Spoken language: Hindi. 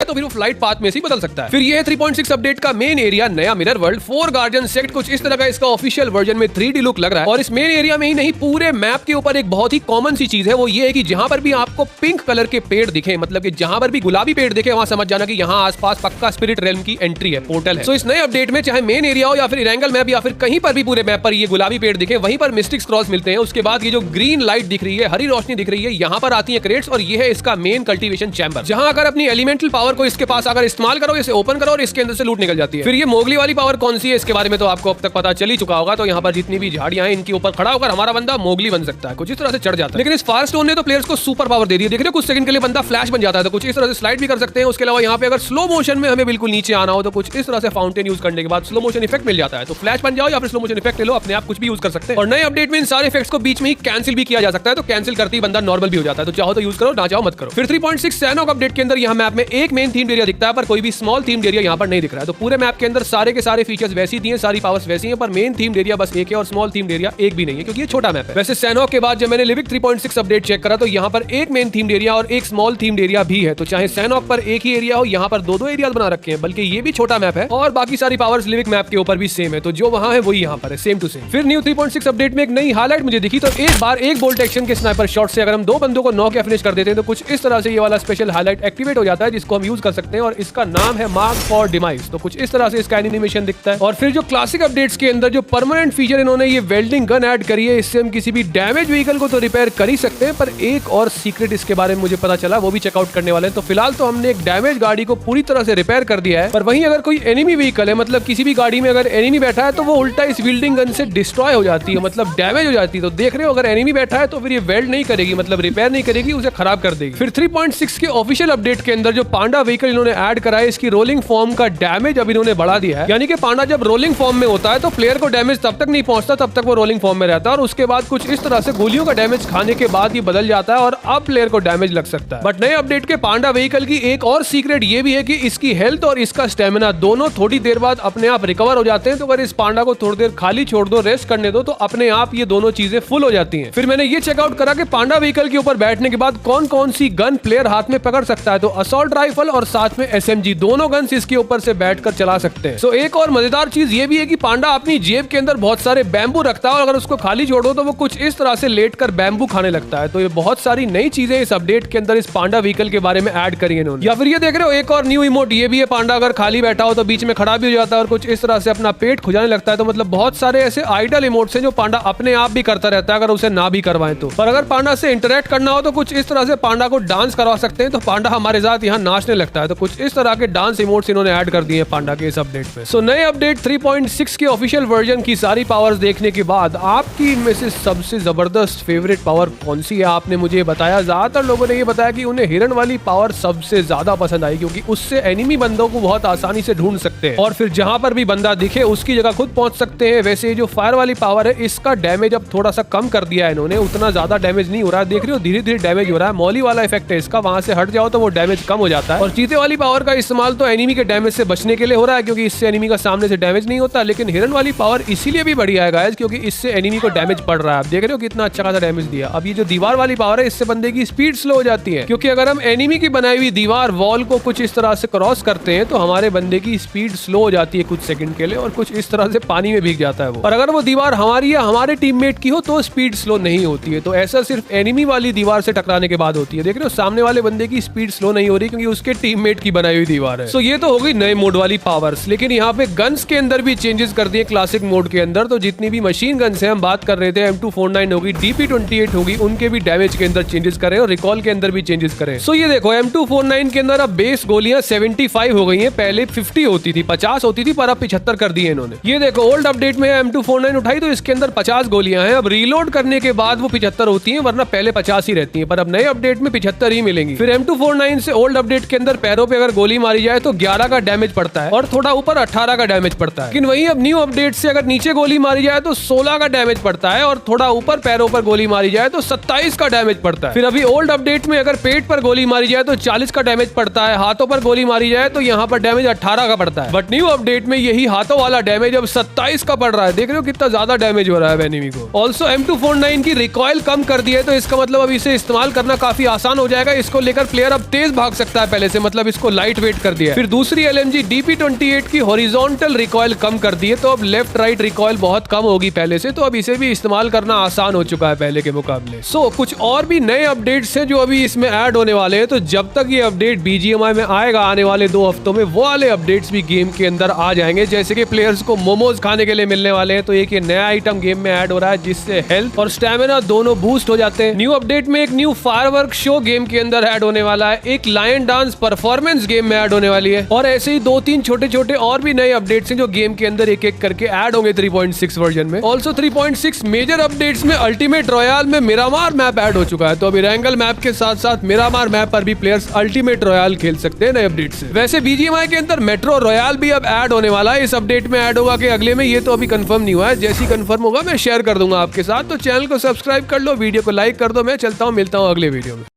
तो फिर वो फ्लाइट पाथ में से बदल सकता है। फिर ये है 3.6 अपडेट का मेन एरिया, नया मिरर वर्ल्ड, 4 गार्डियन सेट, कुछ इस तरह का इसका ऑफिशियल वर्जन में 3D लुक लग रहा है। और इस मेन एरिया में ही नहीं, पूरे मैप के ऊपर एक बहुत ही कॉमन सी चीज है, वो ये है कि जहां पर भी आपको पिंक कलर के पेड़ दिखे, मतलब कि जहां पर भी गुलाबी पेड़ दिखे, वहां समझ जाना कि यहाँ आसपास पक्का स्पिरिट रेल्म की एंट्री है, पोर्टल है। सो इस नए अपडेट में चाहे मेन एरिया हो या फिर इरेंगल मैप या फिर कहीं पर भी पूरे मैप पर ये गुलाबी पेड़ दिखे, वहीं पर मिस्टिक स्क्रॉल्स मिलते हैं। उसके बाद ये जो ग्रीन लाइट दिख रही है, हरी रोशनी दिख रही है, यहाँ पर आती है क्रेट्स, और ये है इसका मेन कल्टीवेशन चैम्बर, जहां अगर अपनी एलिमेंटल पावर को इसके पास अगर इस्तेमाल करो, इसे ओपन करो और इसके अंदर से लूट निकल जाती है। फिर ये मोगली वाली पावर कौन सी है, इसके बारे में तो आपको अब तक पता चल ही चुका होगा। तो यहाँ पर जितनी भी झाड़ियां हैं, इनके ऊपर खड़ा होकर हमारा बंदा मोगली बन सकता है, कुछ इस तरह से चढ़ जाता है। लेकिन इस फायरस्टोन ने तो प्लेयर्स को सुपर पावर दे दी है। देख रहे हो, कुछ सेकंड के लिए बंदा फ्लैश बन जाता है, तो कुछ इस तरह से स्लाइड भी कर सकते हैं। उसके अलावा यहाँ पे अगर स्लो मोशन में हमें बिल्कुल नीचे आना हो, तो कुछ इस तरह से फाउंटेन यूज करने के बाद स्लो मोशन इफेक्ट मिल जाता है, तो फ्लैश बन जाओ या फिर स्लो मोशन इफेक्ट ले लो, अपने आप कुछ भी यूज कर सकते हैं। और नए अपडेट में इन सारे इफेक्ट्स को बीच में ही कैंसिल भी किया जा सकता है, तो कैंसिल करते ही बंदा नॉर्मल भी हो जाता है, तो चाहो तो यूज करो, ना चाहो मत करो। फिर 3.6 सैनोक अपडेट के अंदर यहाँ मैप में एक मेन थीम एरिया दिखता है, पर कोई भी स्मॉल थीम एरिया यहाँ पर नहीं दिख रहा है। तो पूरे मैप के अंदर सारे के सारे फीचर्स वैसी दिए, सारी पावर्स वैसी हैं, पर मेन थीम एरिया बस एक है और स्मॉल थीम एरिया एक भी नहीं है, क्योंकि ये छोटा मैप है। वैसे सैनोक के बाद जब मैंने लिविक 3.6 अपडेट चेक करा, तो यहाँ पर एक मेन थीम एरिया और एक स्मॉल थीम एरिया भी है। तो चाहे सैनोक पर एक ही एरिया हो, यहाँ पर दो एरिया बना रखे हैं, बल्कि ये भी छोटा मैप है और बाकी सारी पावर्स लिविक मैप के ऊपर भी सेम है, तो जो वहां है वही यहाँ पर है, सेम टू सेम। फिर न्यू 3.6 अपडेट में एक नई हाईलाइट मुझे दिखी, तो एक बार एक बोल्ट एक्शन के स्नाइपर शॉट से अगर हम दो बंदों को नॉक या फिनिश कर देते हैं, तो कुछ इस तरह से ये वाला स्पेशल हाईलाइट एक्टिवेट हो जाता है, जिसको हम यूज कर सकते हैं, और इसका नाम है मार्क फॉर डिमाइस। तो कुछ इस तरह से इसका एनिमेशन दिखता है। और फिर जो क्लासिक अपडेट्स के अंदर जो परमानेंट फीचर इन्होंने ये वेल्डिंग गन ऐड करी है, इससे हम किसी भी डैमेज व्हीकल को तो रिपेयर कर ही सकते हैं, पर एक और सीक्रेट इसके बारे में मुझे पता चला, वो भी चेकआउट करने वाले हैं। तो फिलहाल तो हमने एक डैमेज गाड़ी को पूरी तरह से रिपेयर कर दिया है, पर वहीं अगर कोई एनिमी व्हीकल है, मतलब किसी भी गाड़ी में अगर एनिमी बैठा है, तो वो उल्टा इस वेल्डिंग गन से डिस्ट्रॉय हो जाती है, मतलब डैमेज हो जाती है। तो देख रहे हो, अगर एनिमी बैठा है तो फिर ये वेल्ड नहीं करेगी, मतलब रिपेयर नहीं करेगी, उसे खराब कर देगी। फिर 3.6 के ऑफिशियल अपडेट के अंदर जो पांडा व्हीकल इन्होंने ऐड करा है, इसकी रोलिंग फॉर्म का डैमेज अब इन्होंने बढ़ा दिया है। यानी कि पांडा जब रोलिंग फॉर्म में होता है तो प्लेयर को डैमेज तब तक नहीं पहुंचता, तब तक वो रोलिंग फॉर्म में रहता है, और उसके बाद कुछ इस तरह से गोलियों का डैमेज खाने के बाद ये बदल जाता है और अब प्लेयर को डैमेज लग सकता है। बट नए अपडेट के पांडा व्हीकल की एक और सीक्रेट ये भी है कि इसकी हेल्थ और इसका स्टेमिना दोनों थोड़ी देर बाद अपने आप रिकवर हो जाते हैं। तो अगर इस पांडा को थोड़ी देर खाली छोड़ दो, रेस्ट करने दो, तो अपने आप ये दोनों चीजें फुल हो जाती हैं। फिर मैंने ये चेकआउट करा कि पांडा व्हीकल के ऊपर बैठने के बाद कौन कौन सी गन प्लेयर हाथ में पकड़ सकता है, तो असॉल्ट राइफल और साथ में SMG दोनों गन्स इसके ऊपर से बैठकर चला सकते हैं। सो एक और मजेदार चीज ये भी है कि पांडा अपनी जेब के अंदर बहुत सारे बैम्बू रखता है, और अगर उसको खाली छोड़ो तो वो कुछ इस तरह से लेटकर बैम्बू खाने लगता है। तो ये बहुत सारी नई चीजें इस अपडेट के अंदर इस पांडा व्हीकल के बारे में ऐड करी है इन्होंने। या फिर ये देख रहे हो, एक और न्यू इमोट ये भी है, पांडा अगर खाली बैठा हो तो बीच में खड़ा भी हो जाता है और कुछ इस तरह से अपना पेट खुजाने लगता है। तो मतलब बहुत सारे ऐसे आइडल इमोट्स हैं जो पांडा अपने आप भी करता रहता है, अगर उसे ना भी करवाएं तो। पर अगर पांडा से इंटरेक्ट करना हो तो कुछ इस तरह से पांडा को डांस करवा सकते हैं, तो पांडा हमारे साथ यहाँ नाचने लगता है। तो कुछ इस तरह के डांस इमोट्स इन्होंने ऐड कर दिए पांडा के इस अपडेट पे। सो नए अपडेट 3.6 के ऑफिशियल वर्जन की सारी पावर्स देखने के बाद आपकी इनमें से सबसे जबरदस्त फेवरेट पावर कौन सी है, आपने मुझे बताया। ज्यादातर लोगों ने ये बताया कि उन्हें हिरन वाली पावर सबसे ज्यादा पसंद आई, क्योंकि उससे एनिमी बंदों को बहुत आसानी से ढूंढ सकते हैं और फिर जहां पर भी बंदा दिखे उसकी जगह खुद पहुंच सकते हैं। वैसे ये जो फायर वाली पावर है, इसका डैमेज अब थोड़ा सा कम कर दिया है इन्होंने, उतना ज्यादा डैमेज नहीं हो रहा है। देख रहे हो, धीरे धीरे डैमेज हो रहा है। मौली वाला इफेक्ट है इसका, वहां से हट जाओ तो वो डैमेज कम हो जाता है। और चीते वाली पावर का इस्तेमाल तो एनिमी के डैमेज से बचने के लिए हो रहा है, क्योंकि इससे एनिमी का सामने से डैमेज नहीं होता। लेकिन हिरन वाली पावर इसीलिए भी बढ़िया है गाइस, क्योंकि इससे एनिमी को डैमेज पड़ रहा है। आप देख रहे हो कितना अच्छा खासा डैमेज दिया। अब ये जो दीवार वाली पावर है, इससे बंदे की स्पीड स्लो हो जाती है, क्योंकि अगर हम एनिमी की बनाई हुई दीवार वॉल को कुछ इस तरह से क्रॉस करते हैं तो हमारे बंदे की स्पीड स्लो हो जाती है कुछ सेकंड के लिए, और कुछ इस तरह से पानी में भीग जाता है वो। और अगर वो दीवार हमारी या हमारे टीममेट की हो तो स्पीड स्लो नहीं होती है। तो ऐसा सिर्फ एनिमी वाली दीवार से टकराने के बाद होती है। देख रहे हो, सामने वाले बंदे की स्पीड स्लो नहीं हो रही, क्योंकि उसके टीममेट की बनाई हुई दीवार है। सो ये तो हो गई नए मोड वाली पावर्स। लेकिन यहाँ पे गन्स के अंदर भी चेंजेस कर दिए क्लासिक मोड के अंदर। तो जितनी भी मशीन गन्स है, हम बात कर रहे थे M249 होगी, DP28 होगी, उनके भी डैमेज के अंदर चेंजेस करें और रिकॉल के अंदर भी चेंजेस करें। सो ये देखो, M249 के अंदर अब बेस गोलियां 75 हो गई हैं, पहले 50 होती थी, 50 होती थी, पर अब 75 कर दी है इन्होंने। ये देखो, ओल्ड अपडेट में M249 उठाई तो इसके अंदर 50 गोलियां हैं। अब रीलोड करने के बाद वो 75 होती हैं, वरना पहले 50 ही रहती हैं, पर अब नए अपडेट में 75 ही मिलेंगी। फिर M249 से ओल्ड अपडेट के अंदर पैरों पे अगर गोली मारी जाए तो 11 का डैमेज पड़ता है, और थोड़ा ऊपर 18 का डैमेज पड़ता है। लेकिन वही अब न्यू अपडेट से अगर नीचे गोली मारी जाए तो 16 का डैमेज पड़ता है, और थोड़ा ऊपर पैरों पर गोली मारी जाए तो 27 का डैमेज पड़ता है। फिर अभी ओल्ड अपडेट में अगर पेट पर गोली मारी जाए तो 40 का डैमेज पड़ता है, हाथों पर गोली मारी जाए तो यहाँ पर डैमेज 18 का पड़ता है। बट न्यू अपडेट में यही हाथों वाला डैमेज अब 27 का पड़ रहा है। देख रहे हो कितना ज्यादा डैमेज हो रहा है एनिमी को। ऑल्सो M249 की रिकॉइल कम कर दी है, तो इसका मतलब अब इसे इस्तेमाल करना काफी आसान हो जाएगा। इसको लेकर प्लेयर अब तेज भाग सकता है पहले से, मतलब इसको लाइट वेट कर दिया है। फिर दूसरी LMG DP28 की हॉरिजॉन्टल रिकॉइल कम कर दी है, तो अब लेफ्ट राइट रिकॉइल बहुत कम होगी पहले से, तो अब इसे भी इस्तेमाल करना आसान हो चुका है पहले के मुकाबले। कुछ और भी नए अपडेट्स हैं जो अभी इसमें ऐड होने वाले हैं, तो जब तक ये अपडेट BGMI में आएगा आने वाले 2 हफ्तों में, वो वाले अपडेट्स भी गेम के अंदर आ जाएंगे। जैसे कि प्लेयर्स को मोमोज खाने के लिए मिलने वाले हैं, तो एक ये नया आइटम गेम में ऐड हो रहा है जिससे हेल्थ और स्टेमिना दोनों बूस्ट हो जाते हैं। न्यू अपडेट में एक न्यू फायरवर्क शो गेम के अंदर ऐड होने वाला है, एक लायन डांस परफॉर्मेंस गेम में ऐड होने वाली है, और ऐसे ही 2-3 छोटे-छोटे और भी नए अपडेट्स हैं जो गेम के अंदर एक-एक करके ऐड होंगे 3.6 वर्जन में। ऑल्सो 3.6 मेजर अपडेट्स में अल्टीमेट रॉयल में मिरामार मैप ऐड हो चुका है, तो अभी रैंगल मैप के साथ साथ मिरामार मैप पर भी प्लेयर्स अल्टीमेट रॉयल खेल सकते हैं नए अपडेट से। वैसे BGMI के अंदर मेट्रो रॉयल भी अब ऐड होने वाला है, इस अपडेट में ऐड होगा कि अगले में, ये तो अभी कंफर्म नहीं हुआ है। जैसी कंफर्म होगा मैं शेयर कर दूंगा आपके साथ, तो चैनल को सब्सक्राइब कर लो, वीडियो को लाइक कर दो। मैं चलता हूँ, मिलता हूँ अगले वीडियो में।